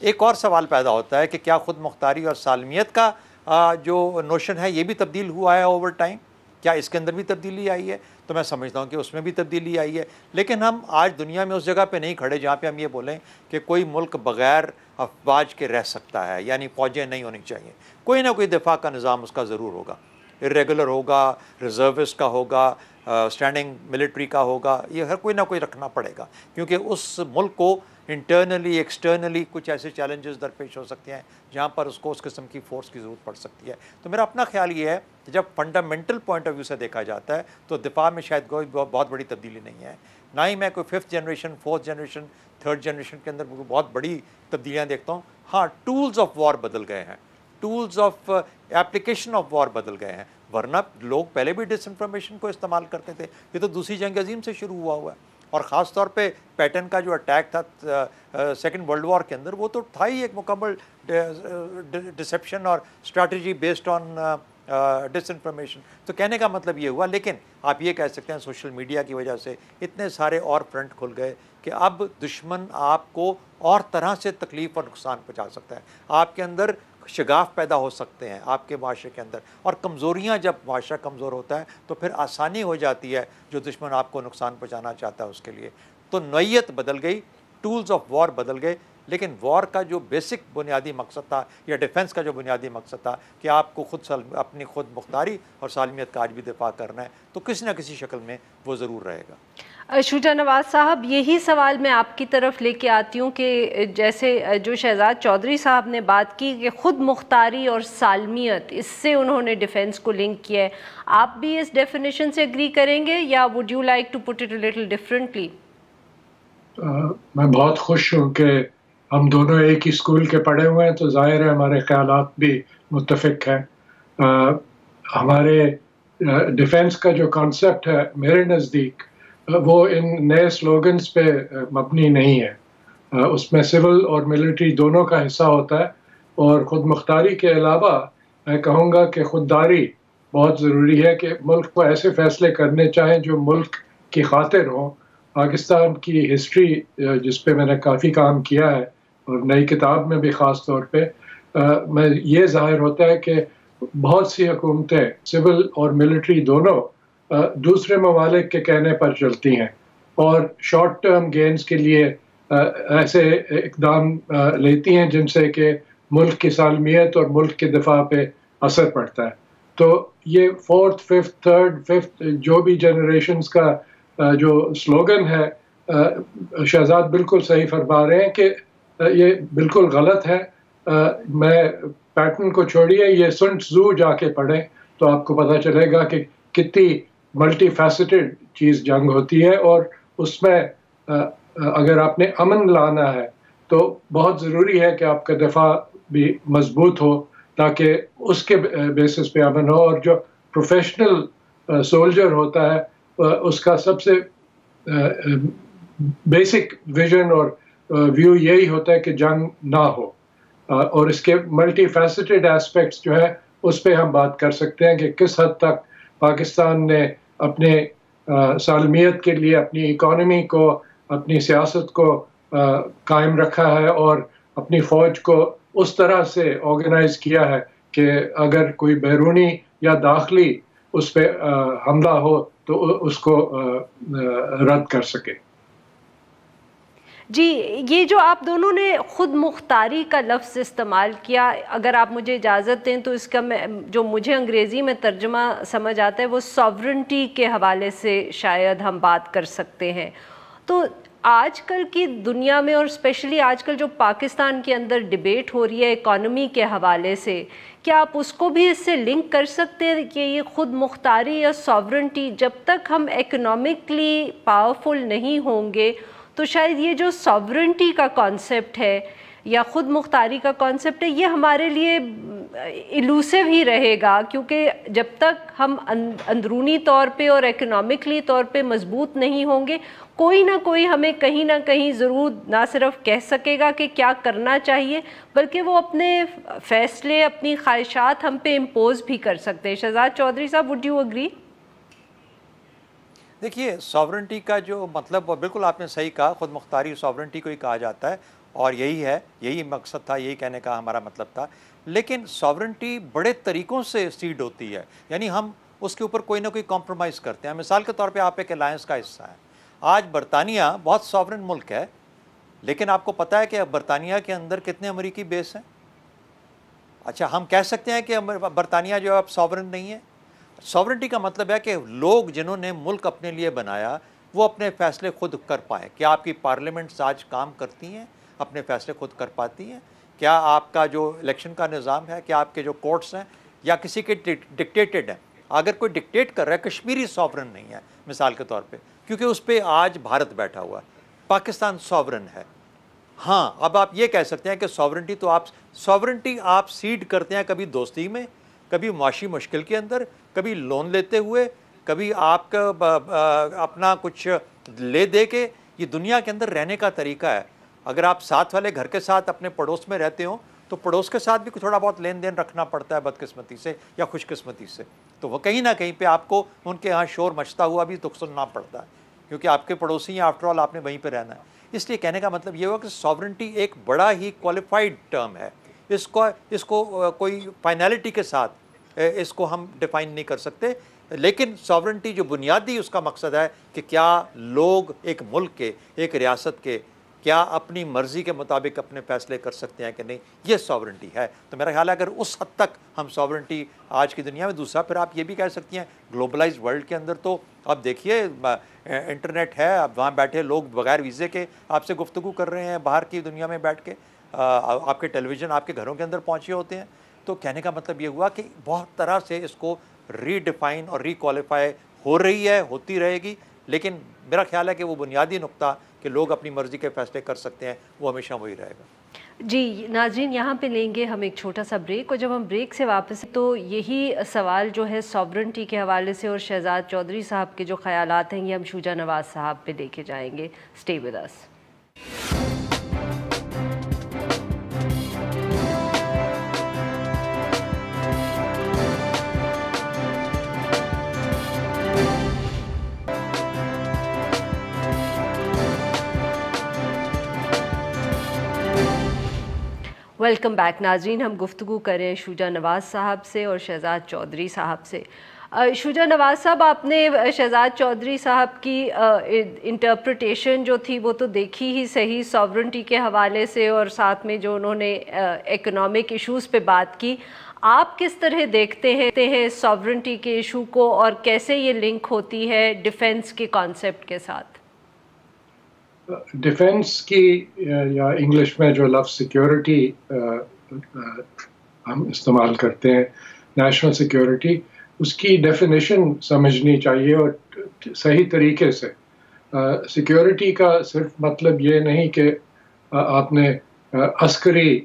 ایک اور سوال پیدا ہوتا ہے کہ کیا خود مختاری اور سالمیت کا جو نوشن ہے یہ بھی تبدیل ہوا ہے اوور ٹائم؟ کیا اس کے اندر بھی تبدیلی آئی ہے؟ تو میں سمجھتا ہوں کہ اس میں بھی تبدیلی آئی ہے، لیکن ہم آج دنیا میں اس جگہ پہ نہیں کھڑے جہاں پہ ہم یہ بولیں کہ کوئی ملک بغیر افواج کے رہ سکتا ہے، یعنی فوجیں نہیں ہونی چاہیے. کوئی نہ کوئی دفاع کا نظام اس کا ضرور ہوگا، ارریگولر ہوگا، ریزروسٹ کا ہوگا، اسٹینڈنگ ملٹری کا ہوگا، یہ ہر کوئی نہ کوئی رکھنا پڑے گا، کیونکہ اس ملک کو انٹرنلی ایکسٹرنلی کچھ ایسے چیلنجز درپیش ہو سکتے ہیں جہاں پر اس کو اس قسم کی فورس کی ضرورت پڑ سکتی ہے. تو میرا اپنا خیال یہ ہے کہ جب فنڈامنٹل پوائنٹ آف ویو سے دیکھا جاتا ہے تو دفاع میں شاید کوئی بہت بڑی تبدیلی نہیں ہے، نہ ہی میں کوئی 5th generation 4th generation 3rd generation کے اندر بہت بڑی تبدیلیاں دیکھتا ہوں. ہاں، ٹولز آف وار بدل گئے ہیں، tools of application of war بدل گئے ہیں، ورنہ لوگ پہلے بھی ڈس انفارمیشن کو استعمال کرتے تھے. یہ تو دوسری جنگ عظیم سے شروع ہوا ہے، اور خاص طور پہ پیٹرن کا جو اٹیک تھا سیکنڈ ورلڈ وار کے اندر وہ تو تھا ہی ایک مکمل ڈسیپشن اور strategy based on disinformation. تو کہنے کا مطلب یہ ہوا، لیکن آپ یہ کہہ سکتے ہیں سوشل میڈیا کی وجہ سے اتنے سارے اور فرنٹ کھل گئے کہ اب دشمن آپ کو اور طرح سے تکلیف اور نقصان پہنچا سکتا ہے. آپ کے اندر شگاف پیدا ہو سکتے ہیں آپ کے معاشرے کے اندر، اور کمزوریاں جب معاشرہ کمزور ہوتا ہے تو پھر آسانی ہو جاتی ہے جو دشمن آپ کو نقصان پہنچانا چاہتا ہے اس کے لیے. تو نوعیت بدل گئی، ٹولز آف وار بدل گئے، لیکن وار کا جو بیسک بنیادی مقصد تھا یا ڈیفنس کا جو بنیادی مقصد تھا کہ آپ کو اپنی خود مختاری اور سالمیت کا آج بھی دفاع کرنا ہے، تو کسی نہ کسی شکل میں وہ ضرور رہے گا. شجاع نواز صاحب، یہی سوال میں آپ کی طرف لے کے آتی ہوں کہ جیسے جو شہزاد چودھری صاحب نے بات کی کہ خود مختاری اور سالمیت، اس سے انہوں نے ڈیفنس کو لنک کیا ہے، آپ بھی اس ڈیفینیشن سے اگری کریں گے یا would you like to put it a little differently؟ میں بہت خوش ہوں کہ ہم دونوں ایک ہی اسکول کے پڑھے ہوئے ہیں، تو ظاہر ہے ہمارے خیالات بھی متفق ہیں. ہمارے ڈیفنس کا جو کانسیپٹ ہے میرے نزدیک وہ ان نئے سلوگنز پہ مبنی نہیں ہے. اس میں سول اور ملٹری دونوں کا حصہ ہوتا ہے، اور خود مختاری کے علاوہ میں کہوں گا کہ خودداری بہت ضروری ہے کہ ملک کو ایسے فیصلے کرنے چاہیں جو ملک کی خاطر ہوں. پاکستان کی ہسٹری جس پہ میں نے کافی کام کیا ہے اور نئی کتاب میں بھی خاص طور پہ میں یہ ظاہر ہوتا ہے کہ بہت سی حکومتیں سول اور ملٹری دونوں دوسرے ممالک کے کہنے پر چلتی ہیں اور شارٹ ٹرم گینز کے لیے ایسے اقدام لیتی ہیں جن سے کہ ملک کی سالمیت اور ملک کے دفاع پہ اثر پڑتا ہے. تو یہ 4th 5th 3rd 5th جو بھی جنریشنز کا جو سلوگن ہے، شہزاد بالکل صحیح فرما رہے ہیں کہ یہ بالکل غلط ہے. میں پیٹرن کو چھوڑیے، یہ سن ٹزو جا کے پڑھیں تو آپ کو پتہ چلے گا کہ کتنی ملٹی فیسٹڈ چیز جنگ ہوتی ہے، اور اس میں اگر آپ نے امن لانا ہے تو بہت ضروری ہے کہ آپ کا دفاع بھی مضبوط ہو تاکہ اس کے بیسس پہ امن ہو. اور جو پروفیشنل سولجر ہوتا ہے اس کا سب سے بیسک ویژن اور ویو یہی ہوتا ہے کہ جنگ نہ ہو، اور اس کے ملٹی فیسٹڈ ایسپیکٹس جو ہے اس پہ ہم بات کر سکتے ہیں کہ کس حد تک پاکستان نے اپنے سالمیت کے لیے اپنی اکانومی کو، اپنی سیاست کو قائم رکھا ہے اور اپنی فوج کو اس طرح سے آرگنائز کیا ہے کہ اگر کوئی بیرونی یا داخلی اس پہ حملہ ہو تو اس کو رد کر سکے. جی، یہ جو آپ دونوں نے خود مختاری کا لفظ استعمال کیا، اگر آپ مجھے اجازت دیں تو اس کا جو مجھے انگریزی میں ترجمہ سمجھ آتا ہے وہ ساورنٹی کے حوالے سے شاید ہم بات کر سکتے ہیں. تو آج کل کی دنیا میں اور اسپیشلی آج کل جو پاکستان کے اندر ڈیبیٹ ہو رہی ہے اکانومی کے حوالے سے، کیا آپ اس کو بھی اس سے لنک کر سکتے ہیں کہ یہ خود مختاری یا ساورنٹی، جب تک ہم اکنامکلی پاورفل نہیں ہوں گے تو شاید یہ جو ساورنٹی کا کانسیپٹ ہے یا خود مختاری کا کانسیپٹ ہے یہ ہمارے لیے ایلوسیو ہی رہے گا، کیونکہ جب تک ہم اندرونی طور پہ اور اکنامکلی طور پہ مضبوط نہیں ہوں گے، کوئی نہ کوئی ہمیں کہیں نہ کہیں ضرور نہ صرف کہہ سکے گا کہ کیا کرنا چاہیے، بلکہ وہ اپنے فیصلے، اپنی خواہشات ہم پہ امپوز بھی کر سکتے ہیں. شہزاد چودھری صاحب، وڈ یو اگری؟ دیکھیے، ساورنٹی کا جو مطلب بالکل آپ نے صحیح کہا، خود مختاری ساورنٹی کو ہی کہا جاتا ہے، اور یہی مقصد تھا, یہی کہنے کا ہمارا مطلب تھا. لیکن ساورنٹی بڑے طریقوں سے سیڈ ہوتی ہے, یعنی ہم اس کے اوپر کوئی نہ کوئی کمپرومائز کرتے ہیں. مثال کے طور پہ آپ ایک الائنس کا حصہ ہیں. آج برطانیہ بہت ساورن ملک ہے, لیکن آپ کو پتہ ہے کہ برطانیہ کے اندر کتنے امریکی بیس ہیں؟ اچھا, ہم کہہ سکتے ہیں کہ برطانیہ جو ہے اب ساورن نہیں ہے؟ ساورنٹی کا مطلب ہے کہ لوگ جنہوں نے ملک اپنے لیے بنایا وہ اپنے فیصلے خود کر پائیں. کیا آپ کی پارلیمنٹس آج کام کرتی ہیں, اپنے فیصلے خود کر پاتی ہیں؟ کیا آپ کا جو الیکشن کا نظام ہے, کیا آپ کے جو کورٹس ہیں یا کسی کے ڈکٹیٹڈ ہیں؟ اگر کوئی ڈکٹیٹ کر رہا ہے, کشمیری ساورن نہیں ہے مثال کے طور پہ, کیونکہ اس پہ آج بھارت بیٹھا ہوا ہے. پاکستان ساورن ہے. ہاں, اب آپ یہ کہہ سکتے ہیں کہ ساورنٹی آپ سیڈ کرتے ہیں کبھی دوستی میں, کبھی معاشی مشکل کے اندر, کبھی لون لیتے ہوئے, کبھی آپ کا اپنا کچھ لے دے کے. یہ دنیا کے اندر رہنے کا طریقہ ہے. اگر آپ ساتھ والے گھر کے ساتھ اپنے پڑوس میں رہتے ہوں تو پڑوس کے ساتھ بھی تھوڑا بہت لین دین رکھنا پڑتا ہے, بدقسمتی سے یا خوش قسمتی سے. تو وہ کہیں نہ کہیں پہ آپ کو ان کے ہاں شور مچتا ہوا بھی دکھ سننا پڑتا ہے, کیونکہ آپ کے پڑوسی ہیں, آفٹر آل آپ نے وہیں پہ رہنا ہے. اس لیے کہنے کا مطلب یہ ہوا کہ ساورنٹی ایک بڑا ہی کوالیفائڈ ٹرم ہے. اس کو کوئی فائنلٹی کے ساتھ اس کو ہم ڈیفائن نہیں کر سکتے. لیکن ساورنٹی جو بنیادی اس کا مقصد ہے کہ کیا لوگ ایک ملک کے, ایک ریاست کے, کیا اپنی مرضی کے مطابق اپنے فیصلے کر سکتے ہیں کہ نہیں, یہ ساورنٹی ہے. تو میرا خیال ہے اگر اس حد تک ہم ساورنٹی آج کی دنیا میں. دوسرا پھر آپ یہ بھی کہہ سکتی ہیں گلوبلائز ورلڈ کے اندر تو اب دیکھیے انٹرنیٹ ہے, اب وہاں بیٹھے لوگ بغیر ویزے کے آپ سے گفتگو کر رہے ہیں باہر کی دنیا میں بیٹھ کے, آپ کے ٹیلی ویژن آپ کے گھروں کے اندر پہنچے ہوتے ہیں. تو کہنے کا مطلب یہ ہوا کہ بہت طرح سے اس کو ری ڈیفائن اور ری کوالیفائی ہو رہی ہے, ہوتی رہے گی. لیکن میرا خیال ہے کہ وہ بنیادی نقطہ کہ لوگ اپنی مرضی کے فیصلے کر سکتے ہیں وہ ہمیشہ وہی رہے گا. جی ناظرین, یہاں پہ لیں گے ہم ایک چھوٹا سا بریک, اور جب ہم بریک سے واپس تو یہی سوال جو ہے ساورنٹی کے حوالے سے اور شہزاد چودھری صاحب کے جو خیالات ہیں یہ ہم شوجا نواز صاحب پہ لے کے جائیں گے. Stay with us. Welcome back ناظرین, ہم گفتگو کریں شوجا نواز صاحب سے اور شہزاد چودھری صاحب سے. شوجا نواز صاحب, آپ نے شہزاد چودھری صاحب کی انٹرپریٹیشن جو تھی وہ تو دیکھی ہی صحیح ساورنٹی کے حوالے سے, اور ساتھ میں جو انہوں نے اکنامک ایشوز پہ بات کی. آپ کس طرح دیکھتے ہیں ساورنٹی کے ایشو کو, اور کیسے یہ لنک ہوتی ہے ڈیفنس کے کانسیپٹ کے ساتھ؟ ڈیفنس کی یا انگلش میں جو لفظ سیکیورٹی ہم استعمال کرتے ہیں, نیشنل سیکیورٹی, اس کی ڈیفینیشن سمجھنی چاہیے اور صحیح طریقے سے. سیکیورٹی کا صرف مطلب یہ نہیں کہ آپ نے عسکری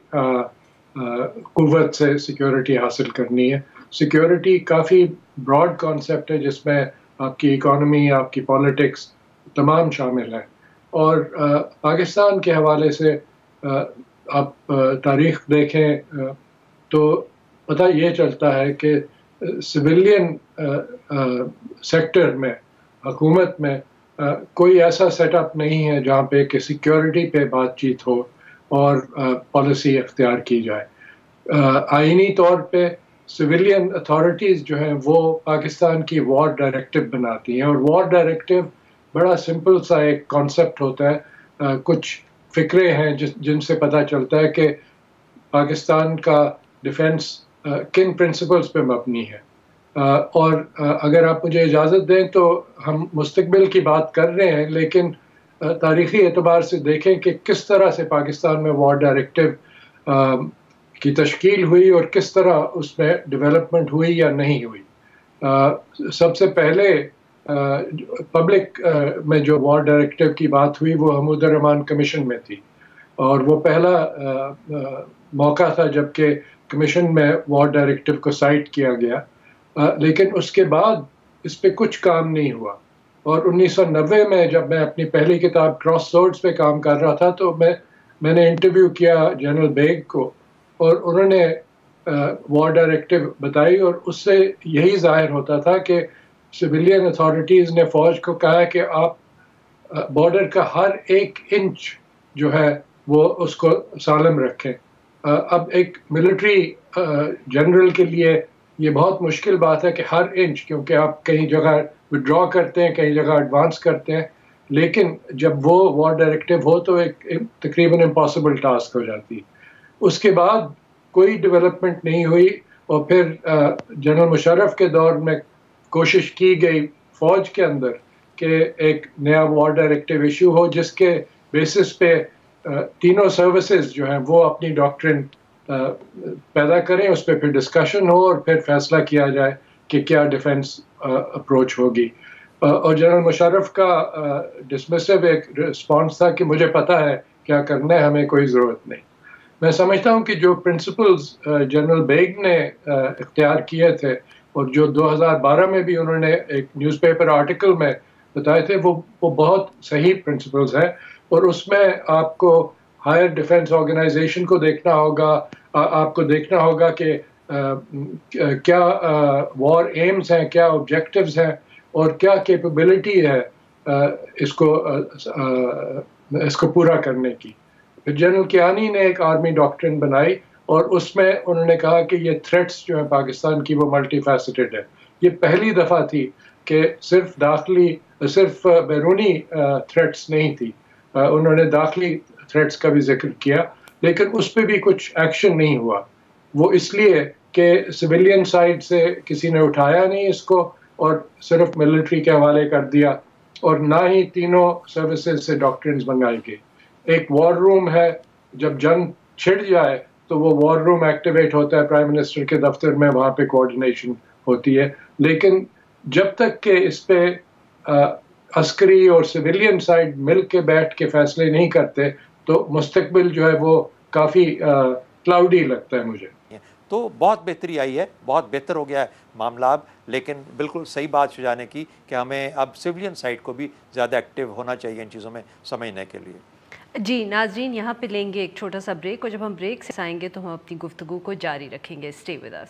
قوت سے سیکیورٹی حاصل کرنی ہے. سیکیورٹی کافی براڈ کانسیپٹ ہے جس میں آپ کی اکانومی, آپ کی پالیٹکس تمام شامل ہیں. اور پاکستان کے حوالے سے آپ تاریخ دیکھیں تو پتہ یہ چلتا ہے کہ سویلین سیکٹر میں, حکومت میں کوئی ایسا سیٹ اپ نہیں ہے جہاں پہ کہ سیکیورٹی پہ بات چیت ہو اور پالیسی اختیار کی جائے. آئینی طور پہ سویلین اتھارٹیز جو ہیں وہ پاکستان کی وار ڈائریکٹو بناتی ہیں, اور وار ڈائریکٹو بڑا سمپل سا ایک کانسیپٹ ہوتا ہے. کچھ فکرے ہیں جن سے پتہ چلتا ہے کہ پاکستان کا ڈیفنس کن پرنسپلز پہ مبنی ہے. اور اگر آپ مجھے اجازت دیں تو ہم مستقبل کی بات کر رہے ہیں, لیکن تاریخی اعتبار سے دیکھیں کہ کس طرح سے پاکستان میں وار ڈائریکٹو کی تشکیل ہوئی اور کس طرح اس میں ڈیولپمنٹ ہوئی یا نہیں ہوئی. سب سے پہلے پبلک میں جو وار ڈائریکٹو کی بات ہوئی وہ حمود الرحمان کمیشن میں تھی, اور وہ پہلا موقع تھا جب کہ کمیشن میں وار ڈائریکٹو کو سائٹ کیا گیا. لیکن اس کے بعد اس پہ کچھ کام نہیں ہوا. اور 1990 میں جب میں اپنی پہلی کتاب کراس سورڈز پہ کام کر رہا تھا تو میں نے انٹرویو کیا جنرل بیگ کو, اور انہوں نے وار ڈائریکٹو بتائی, اور اس سے یہی ظاہر ہوتا تھا کہ سویلین اتھارٹیز نے فوج کو کہا کہ آپ بارڈر کا ہر ایک انچ جو ہے وہ اس کو سالم رکھیں. اب ایک ملٹری جنرل کے لیے یہ بہت مشکل بات ہے کہ ہر انچ، کیونکہ آپ کئی جگہ وڈرا کرتے ہیں، کئی جگہ ایڈوانس کرتے ہیں، لیکن جب وہ وار ڈائریکٹیو ہو تو ایک تقریباً امپاسبل ٹاسک ہو جاتی ہے. اس کے بعد کوئی ڈیولپمنٹ نہیں ہوئی، اور پھر جنرل مشرف کے دور میں کوشش کی گئی فوج کے اندر کہ ایک نیا وار ڈائریکٹیو ایشو ہو جس کے بیسس پہ تینوں سروسز جو ہیں وہ اپنی ڈاکٹرن پیدا کریں، اس پہ پھر ڈسکشن ہو اور پھر فیصلہ کیا جائے کہ کیا ڈیفنس اپروچ ہوگی. اور جنرل مشرف کا ڈسمسو ایک رسپانس تھا کہ مجھے پتہ ہے کیا کرنا ہے، ہمیں کوئی ضرورت نہیں. میں سمجھتا ہوں کہ جو پرنسپلز جنرل بیگ نے اختیار کیے تھے اور جو 2012 میں بھی انہوں نے ایک نیوز پیپر آرٹیکل میں بتائے تھے، وہ بہت صحیح پرنسپلز ہیں. اور اس میں آپ کو ہائر ڈیفنس آرگنائزیشن کو دیکھنا ہوگا، آپ کو دیکھنا ہوگا کہ کیا وار ایمز ہیں، کیا آبجیکٹیوز ہیں، اور کیا کیپیبلٹی ہے اس کو پورا کرنے کی. جنرل کیانی نے ایک آرمی ڈاکٹرن بنائی اور اس میں انہوں نے کہا کہ یہ تھریٹس جو ہیں پاکستان کی وہ ملٹی فیسٹڈ ہے. یہ پہلی دفعہ تھی کہ صرف بیرونی تھریٹس نہیں تھی، انہوں نے داخلی تھریٹس کا بھی ذکر کیا، لیکن اس پہ بھی کچھ ایکشن نہیں ہوا. وہ اس لیے کہ سویلین سائڈ سے کسی نے اٹھایا نہیں اس کو اور صرف ملٹری کے حوالے کر دیا، اور نہ ہی تینوں سروسز سے ڈاکٹرنز منگائی گئی. ایک وار روم ہے، جب جنگ چھڑ جائے تو وہ وار روم ایکٹیویٹ ہوتا ہے پرائم منسٹر کے دفتر میں، وہاں پہ کوآرڈینیشن ہوتی ہے. لیکن جب تک کہ اس پہ عسکری اور سویلین سائڈ مل کے بیٹھ کے فیصلے نہیں کرتے تو مستقبل جو ہے وہ کافی کلاؤڈی لگتا ہے مجھے. تو بہت بہتری آئی ہے، بہت بہتر ہو گیا ہے معاملہ اب، لیکن بالکل صحیح بات شجاع کی کہ ہمیں اب سویلین سائڈ کو بھی زیادہ ایکٹیو ہونا چاہیے ان چیزوں میں سمجھنے کے لیے. جی ناظرین، یہاں پہ لیں گے ایک چھوٹا سا بریک، اور جب ہم بریک سے آئیں گے تو ہم اپنی گفتگو کو جاری رکھیں گے. Stay with us.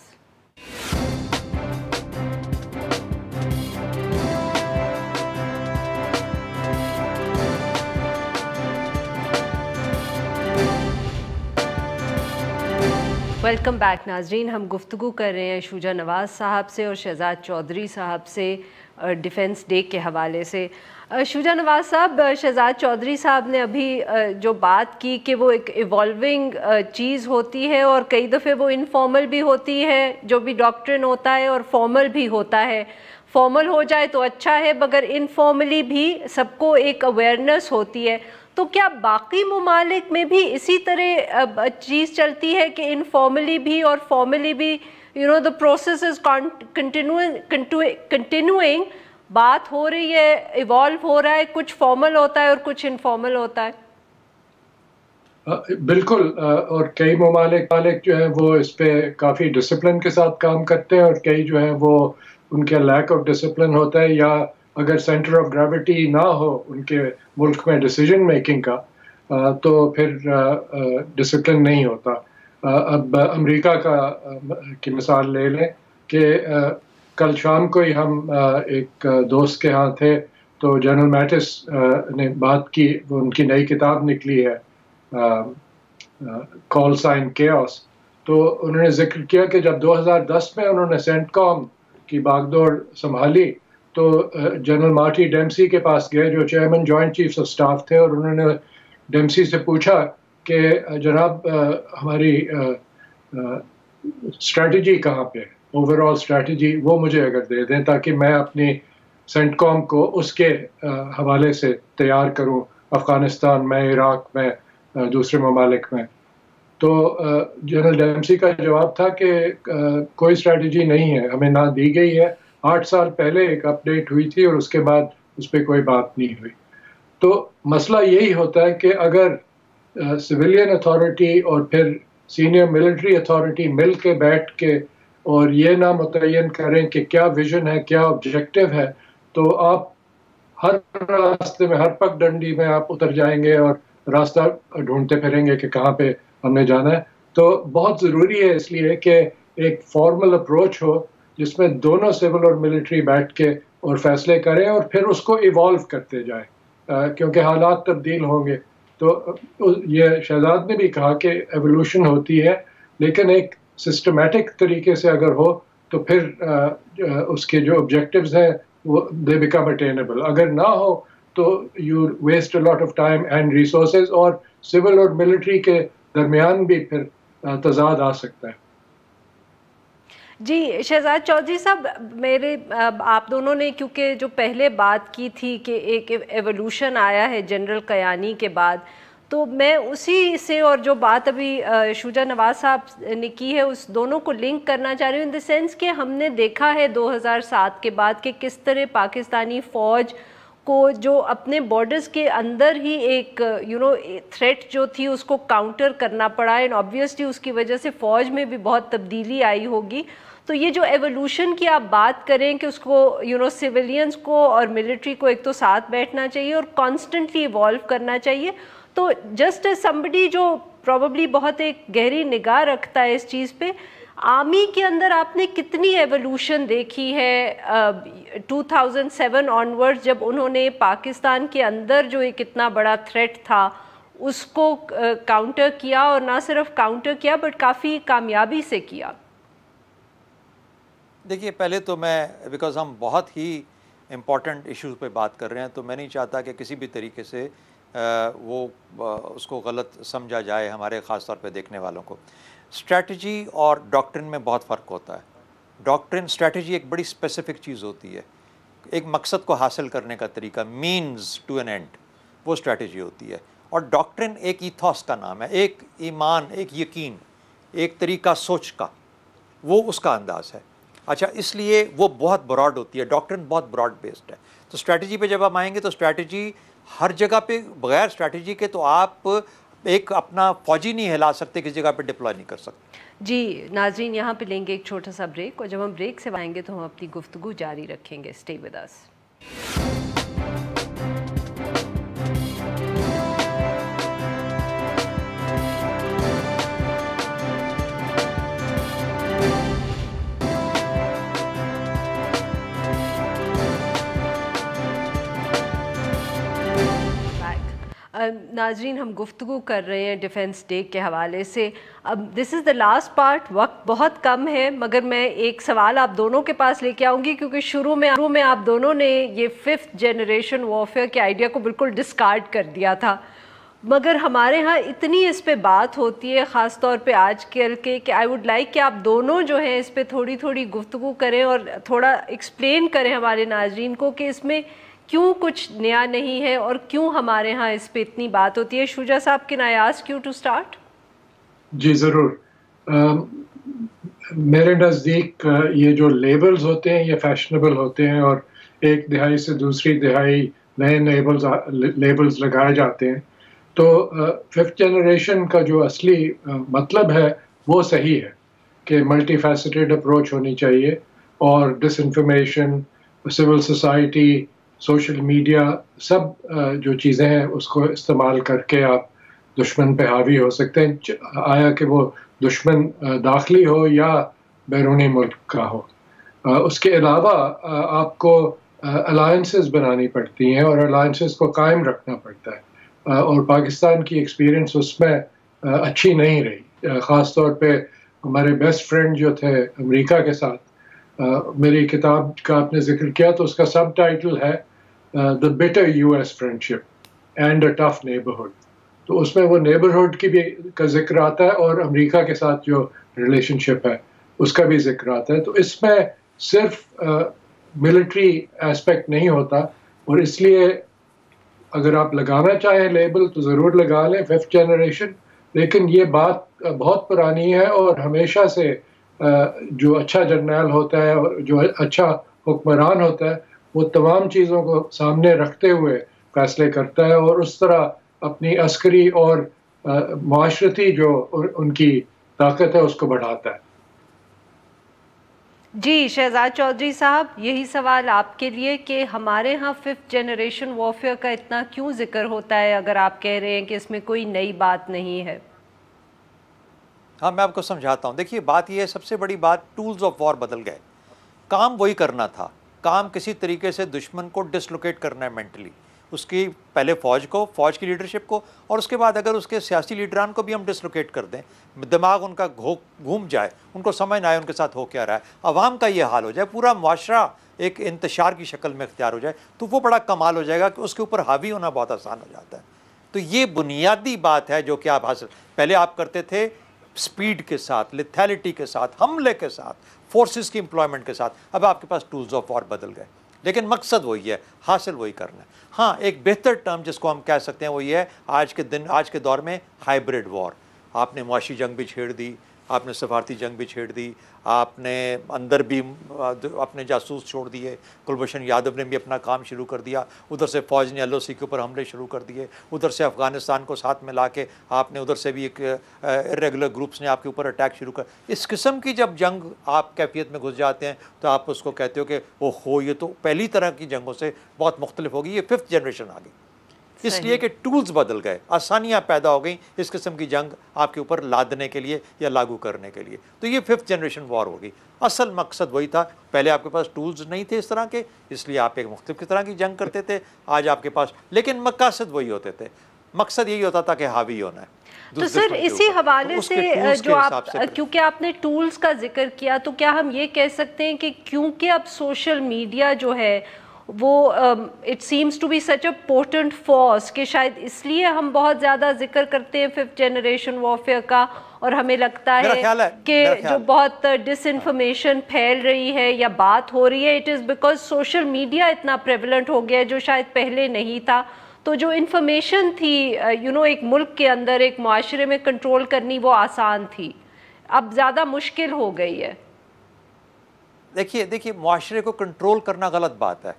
Welcome back ناظرین. ہم گفتگو کر رہے ہیں شوجا نواز صاحب سے اور شہزاد چودھری صاحب سے ڈیفنس ڈے کے حوالے سے. شوجا نواز صاحب، شہزاد چودھری صاحب نے ابھی جو بات کی کہ وہ ایک ایوالونگ چیز ہوتی ہے اور کئی دفعے وہ انفارمل بھی ہوتی ہے، جو بھی ڈاکٹرن ہوتا ہے، اور فارمل بھی ہوتا ہے. فارمل ہو جائے تو اچھا ہے، مگر انفارملی بھی سب کو ایک اویئرنیس ہوتی ہے. تو کیا باقی ممالک میں بھی اسی طرح چیز چلتی ہے کہ انفارملی بھی اور فارملی بھی the process is continuing، بات ہو رہی ہے، ایوالو ہو رہا ہے، کچھ فارمل ہوتا ہے اور کچھ انفارمل ہوتا ہے؟ بالکل، اور کئی ممالک جو ہیں وہ اس پہ کافی ڈسپلن کے ساتھ کام کرتے ہیں، اور کئی جو ہیں وہ ان کا لیک آف ڈسپلن ہوتا ہے، یا اگر سینٹر آف گریوٹی نہ ہو ان کے ملک میں ڈیسیجن میکنگ کا تو پھر ڈسپلن نہیں ہوتا. اب امریکہ کی مثال لے لیں کہ کل شام کو ہی ہم ایک دوست کے ہاں تھے تو جنرل میٹس نے بات کی، وہ ان کی نئی کتاب نکلی ہے کال سائن کیوس. تو انہوں نے ذکر کیا کہ جب 2010 میں انہوں نے سینٹ کام کی باغ دوڑ سنبھالی تو جنرل مارٹی ڈیمسی کے پاس گئے جو chairman joint chiefs of staff تھے، اور انہوں نے ڈیمسی سے پوچھا کہ جناب ہماری اسٹریٹجی کہاں پہ، اوور آل اسٹریٹجی وہ مجھے اگر دے دیں تاکہ میں اپنی سینٹ کام کو اس کے حوالے سے تیار کروں افغانستان میں، عراق میں، دوسرے ممالک میں. تو جنرل ڈیمسی کا جواب تھا کہ کوئی اسٹریٹجی نہیں ہے، ہمیں نہ دی گئی ہے. 8 سال پہلے ایک اپ ڈیٹ ہوئی تھی اور اس کے بعد اس پہ کوئی بات نہیں ہوئی. تو مسئلہ یہی ہوتا ہے کہ اگر سویلین اتھارٹی اور پھر سینئر ملٹری اتھارٹی مل کے بیٹھ کے اور یہ نہ متعین کریں کہ کیا ویژن ہے، کیا آبجیکٹیو ہے، تو آپ ہر راستے میں، ہر پگ ڈنڈی میں آپ اتر جائیں گے اور راستہ ڈھونڈتے پھریں گے کہ کہاں پہ ہم نے جانا ہے. تو بہت ضروری ہے اس لیے کہ ایک فارمل اپروچ ہو جس میں دونوں سول اور ملٹری بیٹھ کے اور فیصلے کریں اور پھر اس کو ایوالو کرتے جائیں، کیونکہ حالات تبدیل ہوں گے. تو یہ شہزاد نے بھی کہا کہ ایوولوشن ہوتی ہے لیکن ایک سسٹمیٹک طریقے سے اگر ہو تو پھر اس کے جو آبجیکٹیوز ہیں وہ دے بیکم اٹینیبل. اگر نہ ہو تو you waste a lot of time and resources, اور سول اور ملٹری کے درمیان بھی پھر تضاد آ سکتا ہے. جی شہزاد چودھری صاحب، میرے آپ دونوں نے کیونکہ جو پہلے بات کی تھی کہ ایک ایوولوشن آیا ہے جنرل کیانی کے بعد، تو میں اسی سے اور جو بات ابھی شوجا نواز صاحب نے کی ہے اس دونوں کو لنک کرنا چاہ رہی ہوں، ان دا سینس کہ ہم نے دیکھا ہے 2007 کے بعد کہ کس طرح پاکستانی فوج کو جو اپنے بارڈرز کے اندر ہی ایک تھریٹ جو تھی اس کو کاؤنٹر کرنا پڑا، اینڈ آبویسلی اس کی وجہ سے فوج میں بھی بہت تبدیلی آئی ہوگی. تو یہ جو ایوولوشن کی آپ بات کریں کہ اس کو سیولینز کو اور ملٹری کو ایک تو ساتھ بیٹھنا چاہیے اور کانسٹنٹلی ایوالو کرنا چاہیے، تو جسٹ ایز سمبڈی جو پروبیبلی بہت ایک گہری نگاہ رکھتا ہے اس چیز پہ، آرمی کے اندر آپ نے کتنی ایوولوشن دیکھی ہے 2007 آنورڈ، جب انہوں نے پاکستان کے اندر جو ایک اتنا بڑا تھریٹ تھا اس کو کاؤنٹر کیا، اور نہ صرف کاؤنٹر کیا بٹ کافی کامیابی سے کیا؟ دیکھیے پہلے تو میں بیکاز ہم بہت ہی امپورٹنٹ ایشوز پہ بات کر رہے ہیں تو میں نہیں چاہتا کہ کسی بھی طریقے سے وہ اس کو غلط سمجھا جائے ہمارے خاص طور پہ دیکھنے والوں کو. اسٹریٹجی اور ڈاکٹرن میں بہت فرق ہوتا ہے. ڈاکٹرن اسٹریٹجی ایک بڑی اسپیسیفک چیز ہوتی ہے، ایک مقصد کو حاصل کرنے کا طریقہ، مینز ٹو این اینڈ، وہ اسٹریٹجی ہوتی ہے. اور ڈاکٹرن ایک ایتھوس کا نام ہے، ایک ایمان، ایک یقین، ایک طریقہ سوچ کا، وہ اس کا انداز ہے. اچھا، اس لیے وہ بہت براڈ ہوتی ہے، ڈاکٹرن بہت براڈ بیسڈ ہے. تو اسٹریٹجی پہ جب ہم آئیں گے تو اسٹریٹجی ہر جگہ پہ، بغیر اسٹریٹجی کے تو آپ ایک اپنا فوجی نہیں ہلا سکتے، کسی جگہ پہ ڈپلوائے نہیں کر سکتے. جی ناظرین، یہاں پہ لیں گے ایک چھوٹا سا بریک، اور جب ہم بریک سے آئیں گے تو ہم اپنی گفتگو جاری رکھیں گے. Stay with us. ناظرین، ہم گفتگو کر رہے ہیں ڈیفنس ڈے کے حوالے سے. اب دس از دا لاسٹ پارٹ، وقت بہت کم ہے، مگر میں ایک سوال آپ دونوں کے پاس لے کے آؤں گی، کیونکہ شروع میں آپ دونوں نے یہ 5th جنریشن وارفیئر کے آئیڈیا کو بالکل ڈسکارڈ کر دیا تھا، مگر ہمارے ہاں اتنی اس پہ بات ہوتی ہے خاص طور پہ آج کل کے، کہ آئی ووڈ لائک کہ آپ دونوں جو ہیں اس پہ تھوڑی گفتگو کریں اور تھوڑا ایکسپلین کریں ہمارے ناظرین کو کہ اس میں کیوں کچھ نیا نہیں ہے اور کیوں ہمارے ہاں اس پہ اتنی بات ہوتی ہے. Shuja sahib can I ask you to start? جی ضرور. میرے نزدیک یہ جو لیبلز ہوتے ہیں یہ فیشنیبل ہوتے ہیں، اور ایک دہائی سے دوسری دہائی نئے لیبلز لگائے جاتے ہیں. تو 5th جنریشن کا جو اصلی مطلب ہے وہ صحیح ہے کہ ملٹی فیسٹڈ اپروچ ہونی چاہیے، اور disinformation, civil society, social media, سب جو چیزیں ہیں اس کو استعمال کر کے آپ دشمن پہ حاوی ہو سکتے ہیں، آیا کہ وہ دشمن داخلی ہو یا بیرونی ملک کا ہو. اس کے علاوہ آپ کو الائنسز بنانی پڑتی ہیں اور الائنسز کو قائم رکھنا پڑتا ہے، اور پاکستان کی ایکسپیرینس اس میں اچھی نہیں رہی. خاص طور پہ ہمارے بیسٹ فرینڈ جو تھے امریکہ کے ساتھ، میری کتاب کا آپ نے ذکر کیا تو اس کا سب ٹائٹل ہے The Bitter US Friendship and a Tough Neighborhood. تو اس میں وہ نیبرہڈ کی بھی کا ذکر آتا ہے اور امریکہ کے ساتھ جو ریلیشن شپ ہے اس کا بھی ذکر آتا ہے. تو اس میں صرف ملٹری ایسپیکٹ نہیں ہوتا، اور اس لیے اگر آپ لگانا چاہیں لیبل تو ضرور لگا لیں 5th جنریشن. لیکن یہ بات بہت پرانی ہے، اور ہمیشہ سے جو اچھا جرنیل ہوتا ہے اور جو اچھا حکمران ہوتا ہے وہ تمام چیزوں کو سامنے رکھتے ہوئے فیصلے کرتا ہے، اور اس طرح اپنی عسکری اور معاشرتی جو ان کی طاقت ہے اس کو بڑھاتا ہے. جی شہزاد چودھری صاحب، یہی سوال آپ کے لیے کہ ہمارے ہاں 5th جنریشن وارفیئر کا اتنا کیوں ذکر ہوتا ہے اگر آپ کہہ رہے ہیں کہ اس میں کوئی نئی بات نہیں ہے؟ ہاں میں آپ کو سمجھاتا ہوں. دیکھیے بات یہ ہے، سب سے بڑی بات ٹولز آف وار بدل گئے. کام وہی کرنا تھا، کام کسی طریقے سے دشمن کو ڈسلوکیٹ کرنا ہے مینٹلی، اس کی پہلے فوج کو، فوج کی لیڈرشپ کو، اور اس کے بعد اگر اس کے سیاسی لیڈران کو بھی ہم ڈسلوکیٹ کر دیں، دماغ ان کا گھوم جائے، ان کو سمجھ نہ آئے ان کے ساتھ ہو کیا رہا ہے، عوام کا یہ حال ہو جائے، پورا معاشرہ ایک انتشار کی شکل میں اختیار ہو جائے، تو وہ بڑا کمال ہو جائے گا کہ اس کے اوپر حاوی ہونا بہت آسان ہو جاتا ہے۔ تو یہ بنیادی بات ہے جو کہ آپ حاصل، پہلے آپ کرتے تھے سپیڈ کے ساتھ، لیتھیلٹی کے ساتھ، حملے کے ساتھ، فورسز کی امپلائمنٹ کے ساتھ، اب آپ کے پاس ٹولز آف وار بدل گئے، لیکن مقصد وہی ہے، حاصل وہی کرنا ہے۔ ہاں ایک بہتر ٹرم جس کو ہم کہہ سکتے ہیں وہ یہ ہے آج کے دور میں ہائبرڈ وار۔ آپ نے معاشی جنگ بھی چھیڑ دی، آپ نے سفارتی جنگ بھی چھیڑ دی، آپ نے اندر بھی اپنے جاسوس چھوڑ دیے، کلبھوشن یادو نے بھی اپنا کام شروع کر دیا، ادھر سے فوج نے LOC کے اوپر حملے شروع کر دیے، ادھر سے افغانستان کو ساتھ میں لا کے آپ نے ادھر سے بھی ایک ریگولر گروپس نے آپ کے اوپر اٹیک شروع کر۔ اس قسم کی جب جنگ آپ کیفیت میں گھس جاتے ہیں تو آپ اس کو کہتے ہو کہ اوہو یہ تو پہلی طرح کی جنگوں سے بہت مختلف ہوگی، یہ 5th جنریشن آ گئی، اس لیے کہ ٹولز بدل گئے، آسانیاں پیدا ہو گئیں اس قسم کی جنگ آپ کے اوپر لادنے کے لیے یا لاگو کرنے کے لیے، تو یہ 5th جنریشن وار ہوگی۔ اصل مقصد وہی تھا، پہلے آپ کے پاس ٹولز نہیں تھے اس طرح کے، اس لیے آپ ایک مختلف کی طرح کی جنگ کرتے تھے، آج آپ کے پاس، لیکن مقاصد وہی ہوتے تھے، مقصد یہی ہوتا تھا کہ حاوی ہونا ہے۔ تو سر اسی حوالے سے جو آپ، کیونکہ آپ نے ٹولز کا ذکر کیا، تو کیا ہم یہ کہہ سکتے ہیں کہ کیونکہ اب سوشل میڈیا جو ہے وہ it seems to be such a potent force کہ شاید اس لیے ہم بہت زیادہ ذکر کرتے ہیں 5th جنریشن وارفیئر کا، اور ہمیں لگتا ہے کہ جو بہت ڈس انفارمیشن پھیل رہی ہے یا بات ہو رہی ہے، it is because social media اتنا پریولنٹ ہو گیا ہے جو شاید پہلے نہیں تھا، تو جو انفارمیشن تھی ایک ملک کے اندر ایک معاشرے میں کنٹرول کرنی وہ آسان تھی، اب زیادہ مشکل ہو گئی ہے۔ دیکھیے معاشرے کو کنٹرول کرنا غلط بات ہے،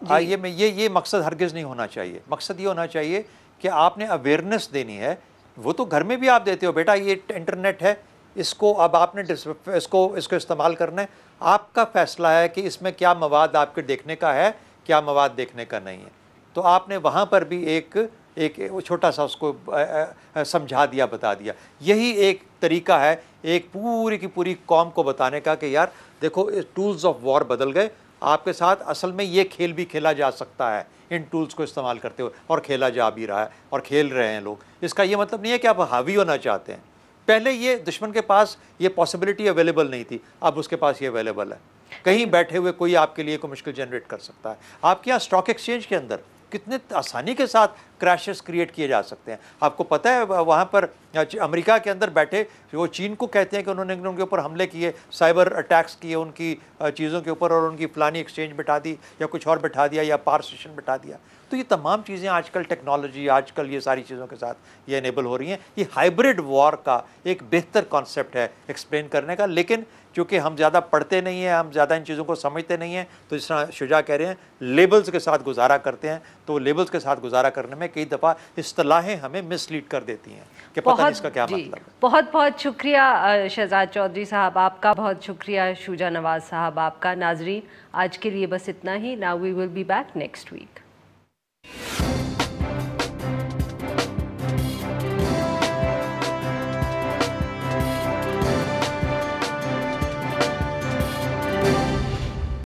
یہ مقصد ہرگز نہیں ہونا چاہیے۔ مقصد یہ ہونا چاہیے کہ آپ نے اویئرنیس دینی ہے، وہ تو گھر میں بھی آپ دیتے ہو، بیٹا یہ انٹرنیٹ ہے، اس کو اب آپ نے اس کو استعمال کرنا ہے، آپ کا فیصلہ ہے کہ اس میں کیا مواد آپ کے دیکھنے کا ہے، کیا مواد دیکھنے کا نہیں ہے، تو آپ نے وہاں پر بھی ایک چھوٹا سا اس کو سمجھا دیا، بتا دیا۔ یہی ایک طریقہ ہے ایک پوری کی پوری قوم کو بتانے کا کہ یار دیکھو ٹولز آف وار بدل گئے، آپ کے ساتھ اصل میں یہ کھیل بھی کھیلا جا سکتا ہے ان ٹولز کو استعمال کرتے ہوئے، اور کھیلا جا بھی رہا ہے اور کھیل رہے ہیں لوگ۔ اس کا یہ مطلب نہیں ہے کہ آپ حاوی ہونا چاہتے ہیں، پہلے یہ دشمن کے پاس یہ پاسبلٹی اویلیبل نہیں تھی، اب اس کے پاس یہ اویلیبل ہے، کہیں بیٹھے ہوئے کوئی آپ کے لیے کوئی مشکل جنریٹ کر سکتا ہے۔ آپ کے یہاں اسٹاک ایکسچینج کے اندر کتنے آسانی کے ساتھ کریشز کریٹ کیے جا سکتے ہیں، آپ کو پتہ ہے وہاں پر امریکہ کے اندر بیٹھے وہ چین کو کہتے ہیں کہ انہوں نے ان کے اوپر حملے کیے، سائبر اٹیکس کیے ان کی چیزوں کے اوپر، اور ان کی فلانی ایکسچینج بٹھا دی یا کچھ اور بٹھا دیا یا پاور اسٹیشن بٹھا دیا۔ تو یہ تمام چیزیں آج کل ٹیکنالوجی، آج کل یہ ساری چیزوں کے ساتھ یہ انیبل ہو رہی ہیں۔ یہ ہائبرڈ وار کا ایک بہتر کانسیپٹ ہے ایکسپلین کرنے کا، لیکن چونکہ ہم زیادہ پڑھتے نہیں ہیں، ہم زیادہ ان چیزوں کو سمجھتے نہیں ہیں، تو جس طرح شجاع کہہ رہے ہیں لیبلز کے ساتھ گزارا کرتے ہیں، تو لیبلز کے ساتھ گزارا کرنے میں کئی دفعہ اصطلاحیں ہمیں مس لیڈ کر دیتی ہیں کہ پتہ نہیں اس کا کیا مطلب ہے۔ بہت بہت شکریہ شہزاد چودھری صاحب آپ کا، بہت شکریہ شوجا نواز صاحب آپ کا۔ ناظرین آج کے لیے بس اتنا ہی، now we will be back next week.